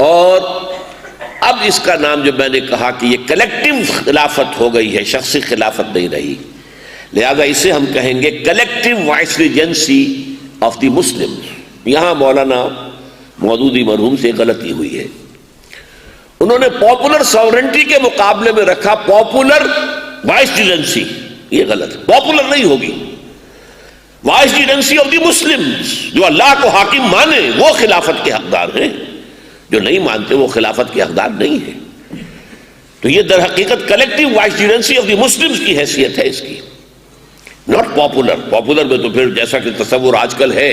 اور اب اس کا نام جو میں نے کہا کہ یہ کلیکٹیو خلافت ہو گئی ہے، شخصی خلافت نہیں رہی، لہذا اسے ہم کہیں گے collective voice regency of the Muslim. یہاں مولانا مودودی مرحوم سے غلطی ہوئی ہے، انہوں نے پاپولر ساورنٹی کے مقابلے میں رکھا پاپولر وائس ریجنسی، یہ غلط، پاپولر نہیں ہوگی، vice regency of the Muslims, جو اللہ کو حاکم مانے وہ خلافت کے حقدار ہیں، جو نہیں مانتے وہ خلافت کے حقدار نہیں ہیں۔ تو یہ در حقیقت collective voice regency of the Muslims کی حیثیت ہے اس کی، ناٹ پاپولر۔ پاپولر میں تو پھر جیسا کہ تصور آج کل ہے،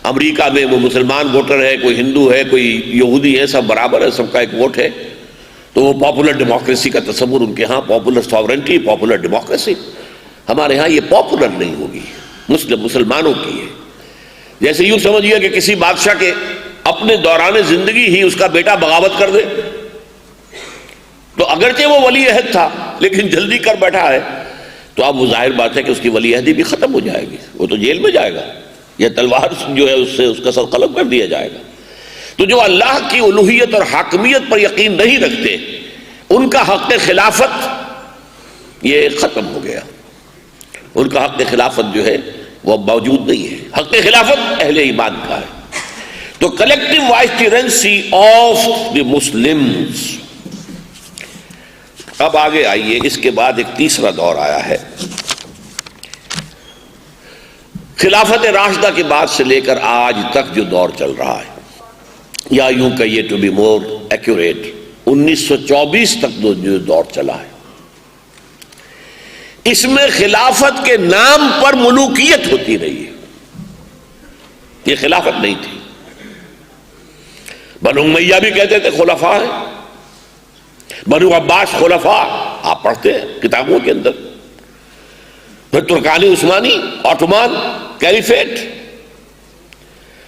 امریکہ میں وہ مسلمان ووٹر ہے، کوئی ہندو ہے، کوئی یہودی ہے، سب برابر ہے، سب کا ایک ووٹ ہے، تو وہ پاپولر ڈیموکریسی کا تصور ان کے ہاں، پاپولر ساورنٹی، پاپولر ڈیموکریسی۔ ہمارے ہاں یہ پاپولر نہیں ہوگی، مسلمانوں کی ہے۔ جیسے یوں سمجھیے کہ کسی بادشاہ کے اپنے دوران زندگی ہی اس کا بیٹا بغاوت کر دے، تو اگرچہ وہ ولی عہد تھا لیکن جلدی کر بیٹھا ہے، تو اب وہ ظاہر بات ہے کہ اس کی ولی عہدی بھی ختم ہو جائے گی، وہ تو جیل میں جائے گا، یا تلوار جو ہے اس سے اس کا سر قلم کر دیا جائے گا۔ تو جو اللہ کی الوہیت اور حاکمیت پر یقین نہیں رکھتے، ان کا حق خلافت یہ ختم ہو گیا، ان کا حق خلافت جو ہے وہ موجود نہیں ہے، حق خلافت اہل ایمان کا ہے۔ تو collective voice regency of the Muslims. اب آگے آئیے، اس کے بعد ایک تیسرا دور آیا ہے، خلافت راشدہ کے بعد سے لے کر آج تک جو دور چل رہا ہے، یا یوں کہیے ٹو بی مور ایکوریٹ 1924 تک جو دور چلا ہے، اس میں خلافت کے نام پر ملوکیت ہوتی رہی ہے، یہ خلافت نہیں تھی۔ بنو امیہ بھی کہتے تھے خلفاء ہیں، بنو عباس خلفاء، آپ پڑھتے ہیں کتابوں کے اندر، پھر ترکانی عثمانی، آٹومان کیلیفیٹ،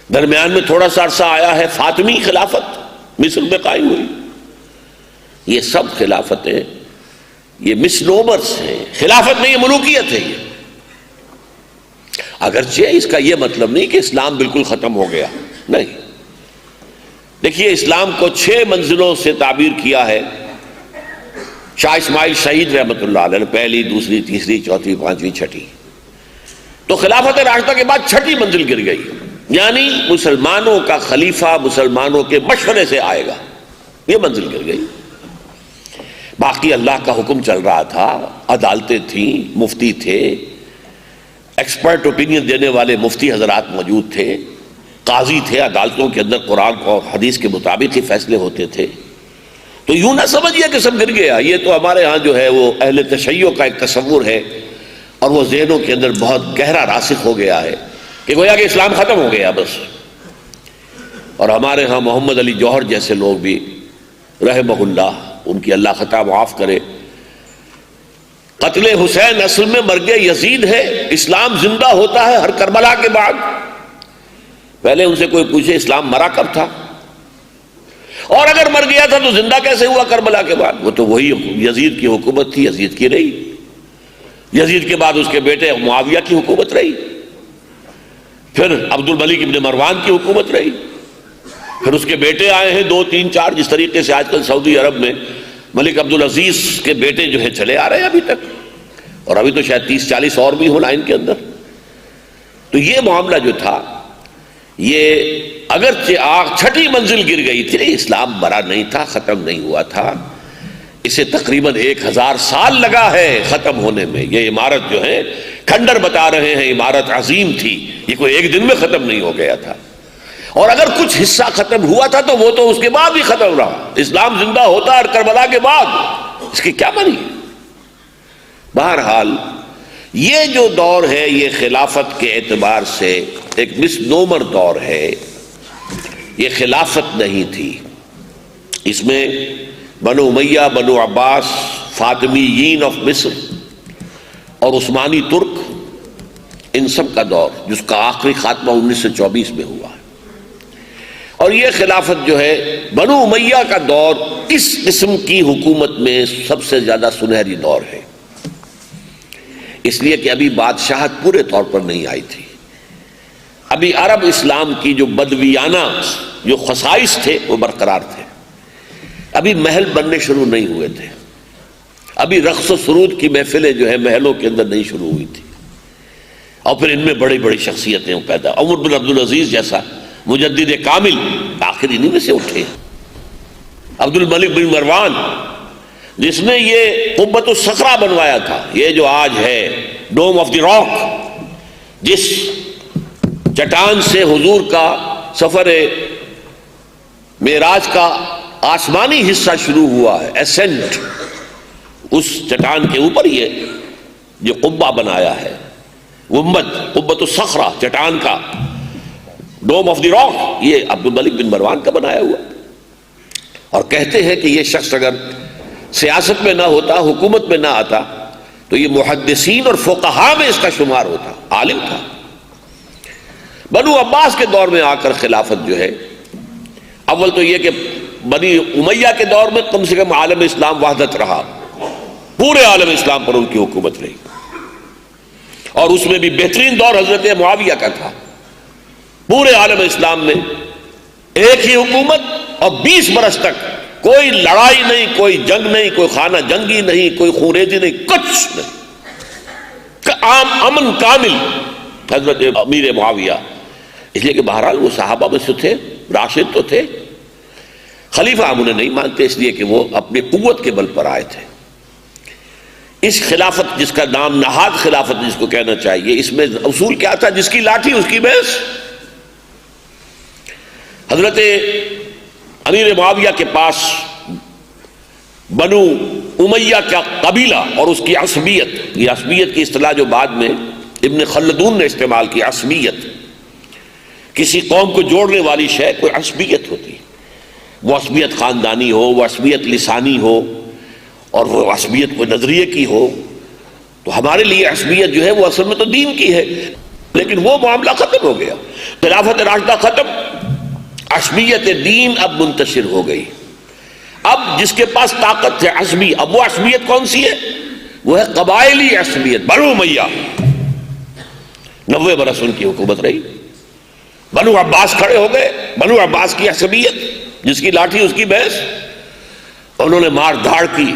درمیان میں تھوڑا سا عرصہ آیا ہے فاطمی خلافت، مصر میں قائم ہوئی۔ یہ سب خلافتیں یہ مسنومرز ہیں، خلافت نہیں، یہ ملوکیت ہے۔ یہ اگرچہ اس کا یہ مطلب نہیں کہ اسلام بالکل ختم ہو گیا، نہیں۔ دیکھیے اسلام کو 6 منزلوں سے تعبیر کیا ہے شاہ اسماعیل شہید رحمۃ اللہ علیہ، پہلی، دوسری، تیسری، چوتھی، پانچویں، چھٹی۔ تو خلافت راشدہ کے بعد 6ٹھی منزل گر گئی، یعنی مسلمانوں کا خلیفہ مسلمانوں کے مشورے سے آئے گا، یہ منزل گر گئی۔ باقی اللہ کا حکم چل رہا تھا، عدالتیں تھیں، مفتی تھے، ایکسپرٹ اوپینین دینے والے مفتی حضرات موجود تھے، قاضی تھے، عدالتوں کے اندر قرآن اور حدیث کے مطابق ہی فیصلے ہوتے تھے۔ تو یوں نہ سمجھیے کہ سب گر گیا، یہ تو ہمارے ہاں جو ہے وہ اہل تشیع کا ایک تصور ہے، اور وہ ذہنوں کے اندر بہت گہرا راسخ ہو گیا ہے کہ گویا کہ اسلام ختم ہو گیا بس۔ اور ہمارے ہاں محمد علی جوہر جیسے لوگ بھی رحمہ اللہ، ان کی اللہ خطا معاف کرے، قتل حسین اصل میں مرگ یزید ہے، اسلام زندہ ہوتا ہے ہر کربلا کے بعد۔ پہلے ان سے کوئی پوچھے اسلام مرا کب تھا، اور اگر مر گیا تھا تو زندہ کیسے ہوا کربلا کے بعد؟ وہ تو وہی یزید کی حکومت تھی، یزید کی رہی، یزید کے بعد اس کے بیٹے معاویہ کی حکومت رہی، پھر عبد الملک ابن مروان کی حکومت رہی، پھر اس کے بیٹے آئے ہیں 2 3 4، جس طریقے سے آج کل سعودی عرب میں ملک عبدالعزیز کے بیٹے جو ہیں چلے آ رہے ہیں ابھی تک، اور ابھی تو شاید 30 40 اور بھی ہو لائن کے اندر۔ تو یہ معاملہ جو تھا، یہ اگرچہ 6ٹھی منزل گر گئی تھی، اسلام مرا نہیں تھا، ختم نہیں ہوا تھا، اسے تقریباً 1000 سال لگا ہے ختم ہونے میں۔ یہ عمارت جو ہے کھنڈر بتا رہے ہیں، عمارت عظیم تھی، یہ کوئی ایک دن میں ختم نہیں ہو گیا تھا، اور اگر کچھ حصہ ختم ہوا تھا تو وہ تو اس کے بعد بھی ختم رہا، اسلام زندہ ہوتا ہے کربلا کے بعد، اس کی کیا معنی ہے؟ بہرحال یہ جو دور ہے یہ خلافت کے اعتبار سے ایک مسنومر دور ہے، یہ خلافت نہیں تھی، اس میں بنو امیہ، بنو عباس، فاطمیین آف مصر اور عثمانی ترک، ان سب کا دور جس کا آخری خاتمہ 1924 میں ہوا ہے۔ اور یہ خلافت جو ہے بنو امیہ کا دور اس قسم کی حکومت میں سب سے زیادہ سنہری دور ہے، اس لیے کہ ابھی بادشاہت پورے طور پر نہیں آئی تھی، ابھی عرب اسلام کی جو بدویانہ جو خصائص تھے وہ برقرار تھے، ابھی محل بننے شروع نہیں ہوئے تھے، ابھی رقص و سرود کی محفلیں جو ہے محلوں کے اندر نہیں شروع ہوئی تھی، اور پھر ان میں بڑی بڑی شخصیتیں پیدا، عمر بن عبدالعزیز جیسا مجدد کامل آخر انہی میں سے اٹھے، عبد الملک بن مروان جس نے یہ قبۃ الصخرہ بنوایا تھا، یہ جو آج ہے ڈوم آف دی راک، جس چٹان سے حضور کا سفر معراج کا آسمانی حصہ شروع ہوا ہے، اسینٹ، اس چٹان کے اوپر یہ جو قبہ بنایا ہے، گنبد قبۃ الصخرہ، چٹان کا ڈوم آف دی راک، یہ عبد الملک بن مروان کا بنایا ہوا، اور کہتے ہیں کہ یہ شخص اگر سیاست میں نہ ہوتا، حکومت میں نہ آتا، تو یہ محدثین اور فقہاء میں اس کا شمار ہوتا، عالم تھا۔ بنو عباس کے دور میں آ کر خلافت جو ہے، اول تو یہ کہ بنی امیہ کے دور میں کم سے کم عالم اسلام وحدت رہا، پورے عالم اسلام پر ان کی حکومت رہی، اور اس میں بھی بہترین دور حضرت معاویہ کا تھا، پورے عالم اسلام میں ایک ہی حکومت، اور 20 برس تک کوئی لڑائی نہیں، کوئی جنگ نہیں، کوئی خانہ جنگی نہیں، کوئی خونریزی نہیں، کچھ نہیں، عام امن کامل حضرت امیر معاویہ، اس لیے کہ بہرحال وہ صحابہ میں سے تھے، راشد تو تھے، خلیفہ ہم انہیں نہیں مانتے، اس لیے کہ وہ اپنی قوت کے بل پر آئے تھے۔ اس خلافت جس کا نام نہاد خلافت جس کو کہنا چاہیے، اس میں اصول کیا تھا؟ جس کی لاٹھی اس کی بھینس۔ حضرت امیر معاویہ کے پاس بنو امیہ کا قبیلہ اور اس کی عصبیت، یہ عصبیت کی اصطلاح جو بعد میں ابن خلدون نے استعمال کی، عصبیت، کسی قوم کو جوڑنے والی شے کوئی عصبیت ہوتی ہے، وہ عصبیت خاندانی ہو، وہ عصبیت لسانی ہو، اور وہ عصبیت کوئی نظریے کی ہو، تو ہمارے لیے عصبیت جو ہے وہ اصل میں تو دین کی ہے، لیکن وہ معاملہ ختم ہو گیا، خلافت راشدہ ختم، عصبیت دین اب منتشر ہو گئی۔ اب جس کے پاس طاقت ہے عصبی، اب وہ عصبیت کون سی ہے؟ وہ ہے قبائلی عصبیت، بنو امیہ، 90 برس ان کی حکومت رہی، بنو عباس کھڑے ہو گئے، بنو عباس کی عصبیت، جس کی لاٹھی اس کی بھینس، انہوں نے مار دھاڑ کی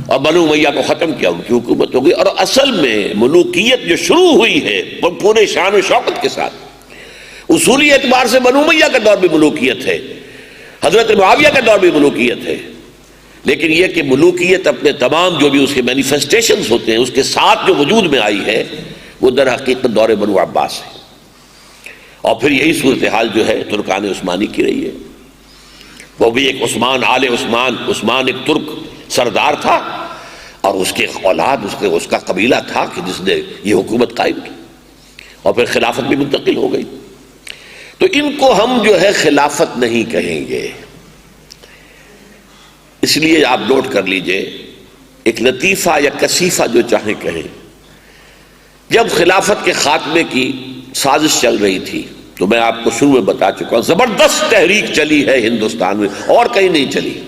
اور بنو امیہ کو ختم کیا، ان کی حکومت ہو گئی۔ اور اصل میں ملوکیت جو شروع ہوئی ہے وہ پورے شان و شوکت کے ساتھ، اصولی اعتبار سے بنو امیہ کا دور بھی ملوکیت ہے، حضرت معاویہ کا دور بھی ملوکیت ہے، لیکن یہ کہ ملوکیت اپنے تمام جو بھی اس کے مینیفیسٹیشنز ہوتے ہیں اس کے ساتھ جو وجود میں آئی ہے وہ در حقیقت دور بنو عباس ہے، اور پھر یہی صورتحال جو ہے ترکان عثمانی کی رہی ہے، وہ بھی ایک عثمان آل عثمان، عثمان ایک ترک سردار تھا، اور اس کے اولاد اس کا قبیلہ تھا کہ جس نے یہ حکومت قائم کی، اور پھر خلافت بھی منتقل ہو گئی۔ تو ان کو ہم جو ہے خلافت نہیں کہیں گے، اس لیے آپ نوٹ کر لیجئے، ایک لطیفہ یا کثیفہ جو چاہیں کہیں، جب خلافت کے خاتمے کی سازش چل رہی تھی تو میں آپ کو شروع میں بتا چکا ہوں، زبردست تحریک چلی ہے ہندوستان میں، اور کہیں نہیں چلی،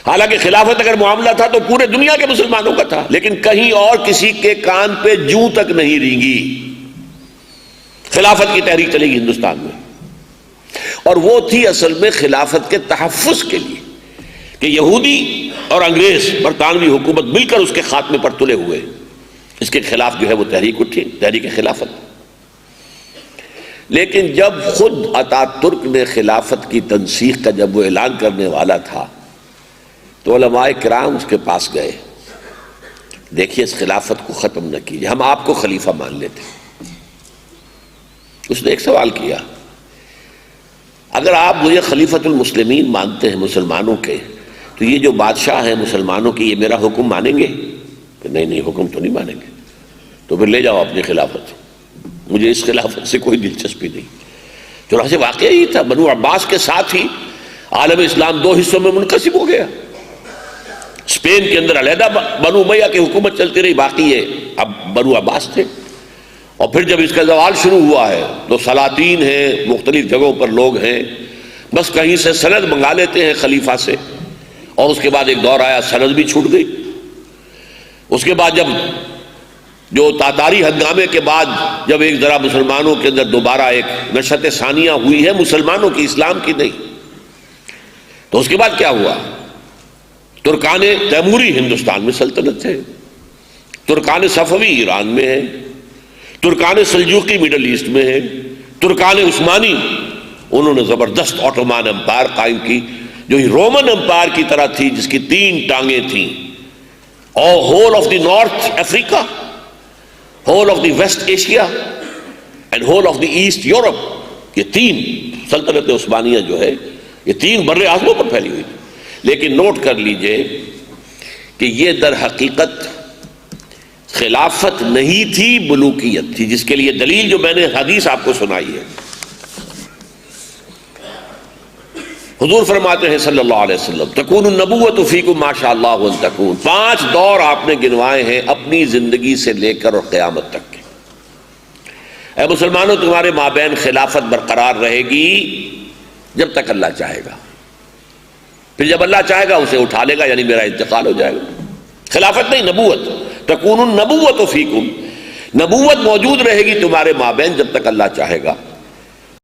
حالانکہ خلافت اگر معاملہ تھا تو پورے دنیا کے مسلمانوں کا تھا، لیکن کہیں اور کسی کے کان پہ جوں تک نہیں رینگی، خلافت کی تحریک چلے گی ہندوستان میں، اور وہ تھی اصل میں خلافت کے تحفظ کے لیے، کہ یہودی اور انگریز برطانوی حکومت مل کر اس کے خاتمے پر تلے ہوئے، اس کے خلاف جو ہے وہ تحریک اٹھی، تحریک خلافت۔ لیکن جب خود اتا ترک نے خلافت کی تنسیخ کا جب وہ اعلان کرنے والا تھا تو علماء کرام اس کے پاس گئے، دیکھیے اس خلافت کو ختم نہ کیجیے، ہم آپ کو خلیفہ مان لیتے۔ اس نے ایک سوال کیا، اگر آپ مجھے خلیفۃ المسلمین مانتے ہیں مسلمانوں کے، تو یہ جو بادشاہ ہیں مسلمانوں کی، یہ میرا حکم مانیں گے؟ کہ نہیں حکم تو نہیں مانیں گے، تو پھر لے جاؤ اپنی خلافت، مجھے اس خلافت سے کوئی دلچسپی نہیں۔ چنانچہ واقعہ یہ تھا، بنو عباس کے ساتھ ہی عالم اسلام دو حصوں میں منقسم ہو گیا، اسپین کے اندر علیحدہ بنو امیہ کی حکومت چلتی رہی، باقی یہ اب بنو عباس تھے، اور پھر جب اس کا زوال شروع ہوا ہے تو سلاطین ہیں، مختلف جگہوں پر لوگ ہیں، بس کہیں سے سند منگا لیتے ہیں خلیفہ سے، اور اس کے بعد ایک دور آیا سند بھی چھوٹ گئی۔ اس کے بعد جب جو تاتاری ہنگامے کے بعد جب ایک ذرا مسلمانوں کے اندر دوبارہ ایک نشت ثانیہ ہوئی ہے مسلمانوں کی، اسلام کی نہیں، تو اس کے بعد کیا ہوا؟ ترکان تیموری ہندوستان میں سلطنت ہے، ترکان صفوی ایران میں ہے، ترکان سلجوقی مڈل ایسٹ میں ہے، ترکان عثمانی انہوں نے زبردست آٹومان امپائر قائم کی جو ہی رومن امپائر کی طرح تھی، جس کی 3 ٹانگیں تھیں، اور whole of the North Africa, whole of the West Asia and whole of the East Europe, یہ 3 سلطنت عثمانیہ جو ہے یہ 3 بر اعظموں پر پھیلی ہوئی تھی۔ لیکن نوٹ کر لیجئے کہ یہ در حقیقت خلافت نہیں تھی، ملوکیت تھی، جس کے لیے دلیل جو میں نے حدیث آپ کو سنائی ہے۔ حضور فرماتے ہیں صلی اللہ علیہ وسلم تکون النبوۃ فیکم ما شاء اللہ ان تکون، 5 دور آپ نے گنوائے ہیں اپنی زندگی سے لے کر اور قیامت تک کے۔ اے مسلمانوں، تمہارے مابین خلافت برقرار رہے گی جب تک اللہ چاہے گا، پھر جب اللہ چاہے گا اسے اٹھا لے گا، یعنی میرا انتقال ہو جائے گا۔ خلافت نہیں، نبوت، تکون النبوۃ فیکم، نبوت موجود رہے گی تمہارے مابین جب تک اللہ چاہے گا۔